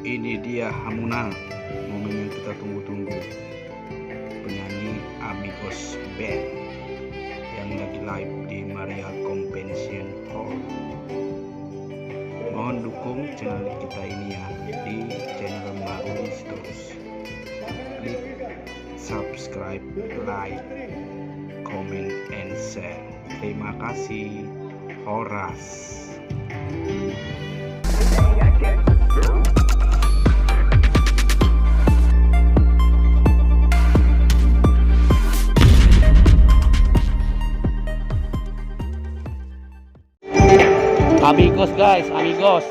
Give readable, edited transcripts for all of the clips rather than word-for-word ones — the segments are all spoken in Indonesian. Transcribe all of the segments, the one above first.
Ini dia Hamuna, momen yang kita tunggu-tunggu. Penyanyi Amigos Band yang lagi live di Maria Convention Hall. Mohon dukung channel kita ini ya, di channel Maruli Stories. Klik subscribe, like, comment, and share. Terima kasih. Horas. Amigos guys, amigos.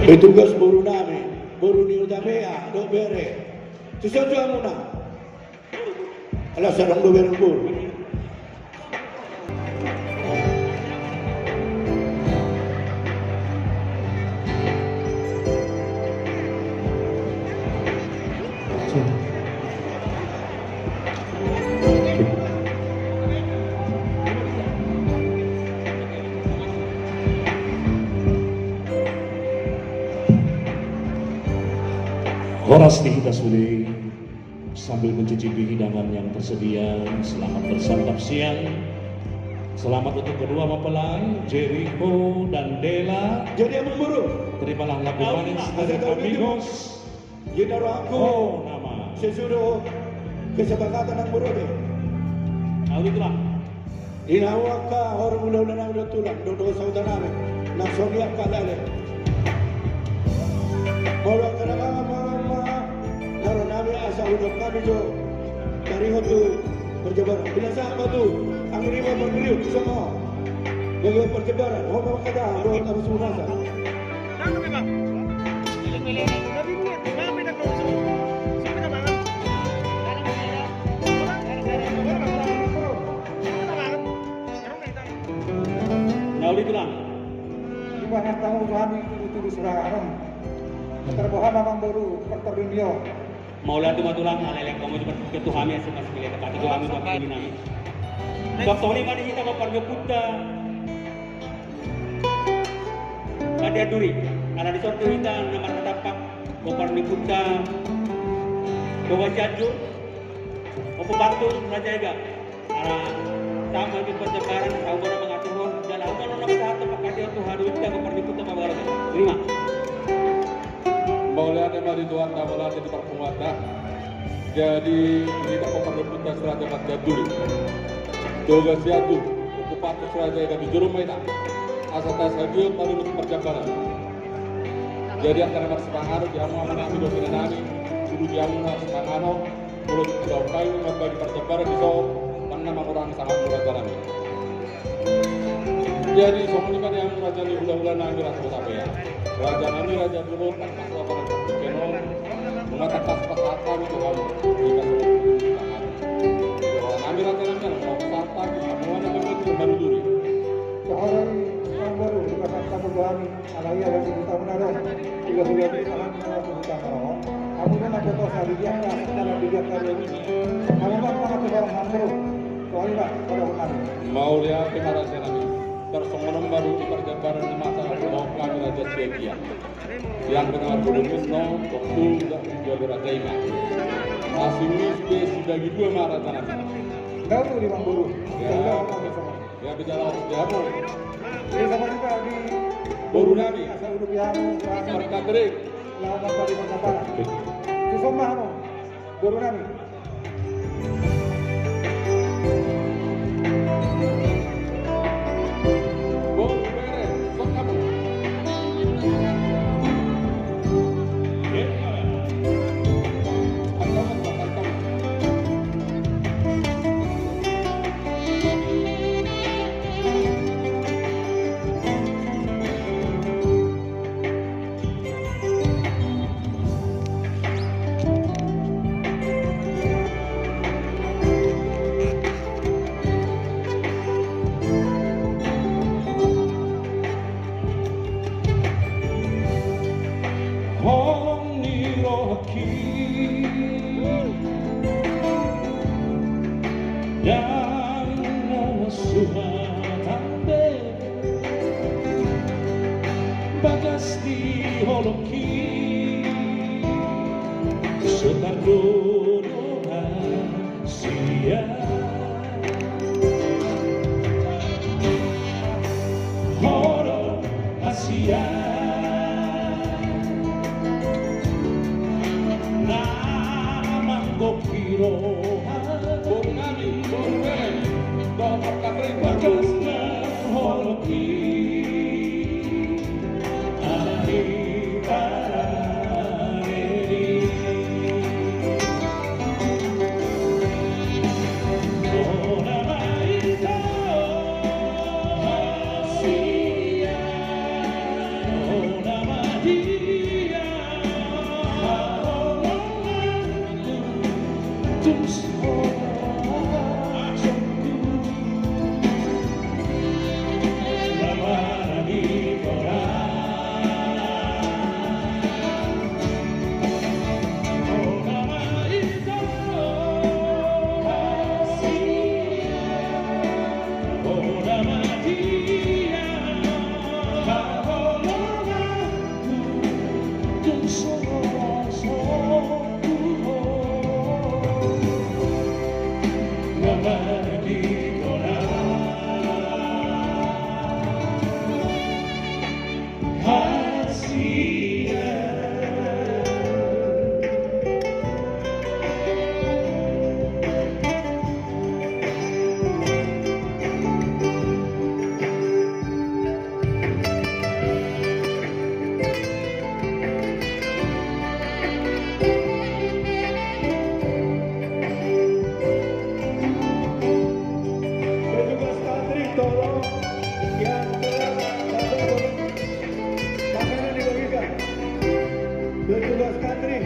Petugas baru namin, baru ni Udamea, do bere. Sesuatu muna. Alas sarang do bere pur. Horas nih kita sudah sambil mencicipi hidangan yang tersedia. Selamat bersantap siang. Selamat untuk kedua mempelai Jericho dan Dela. Jadi yang memburu. Terimalah lagu manis dari Amigos. Jenaro aku. Oh nama. Sesudah kesepakatan yang berode. Auditlah. Inawaka orang ulah-ulah udah tulang. Dodo saudara namin. Nasonia kalale. Mula kadang-kadang kalau nabi asal hidup kami jo dari itu perjebaran. Bila sama tu, ang lima bergeriuk semua. Bagi perjebaran, hoba kada roh harus munasa. Nano ba? Pilih-pilih ni. Sabi ko, mga pinag-uso. Sabi na ba? Auditlah. Ibarat tamu kami itu diserahkan. Terbahan memang baru perterdunio. Maulah tumatulang alelek kamu seperti ketuhami yang suka sekali dekat itu kami waktu ini nami. Waktu ini mari kita ke Parga Putra. Ada duri, karena di suatu kita nama terdapat ke Parga Putra. Bawa jaju, opo batu raja ega. Karena sama di perjalanan, aku mana mengatur jalan, aku mana nak satu pakai dia tuh hari kita ke Parga Putra bawa lagi. Terima. Maulah mari Tuhan tamulah di perpumuatan. Jadi kita memperlukan serata pada duri. Tugas jatuh okupat serata yang dijuru maina. Asal sahaja lalu untuk perjalanan. Jadi antara bersemangat jamu amanah hidup dengan nami. Dulu jamu harus semangat. Mulut jauh kayu membagi perjalanan di so. Mana orang sangat murah jalan. Jadi soalnya yang raja di ulah-ulah nami rasa sampai ya. Raja nami raja dulu tanpa laporan terkenal mengatakan pasatan itu kamu jika tangan. Nami raja nami kan mau pasatan semuanya begitu baru dulu. Seorang yang baru dikatakan kamu kami alaya dan kita menadong juga sudah akan kita menolong. Kamu kan ada dosa di dia dalam dia kali ini. Kamu kan mana seorang hamba soalnya pada kami. Mau lihat ke raja nami. Tersombong baru di perjalanan di masa lalu kami raja Swedia yang benar belum no waktu tidak menjadi raja Ima masih ini sudah gitu sama raja nanti Baru di Bamburu. ya bicara sejarah Ini sama juga di baru nabi asal hidup yang mereka kering lawan tadi perkataan. Di Somah no. Baru nami. bagas di holoki separuh Asia horo Asia namang gopiro bungani bungwe dokter kapri bagas na holoki Petugas Katri tolong yang telah datang makanan dibagikan. Petugas Katri.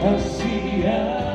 Asia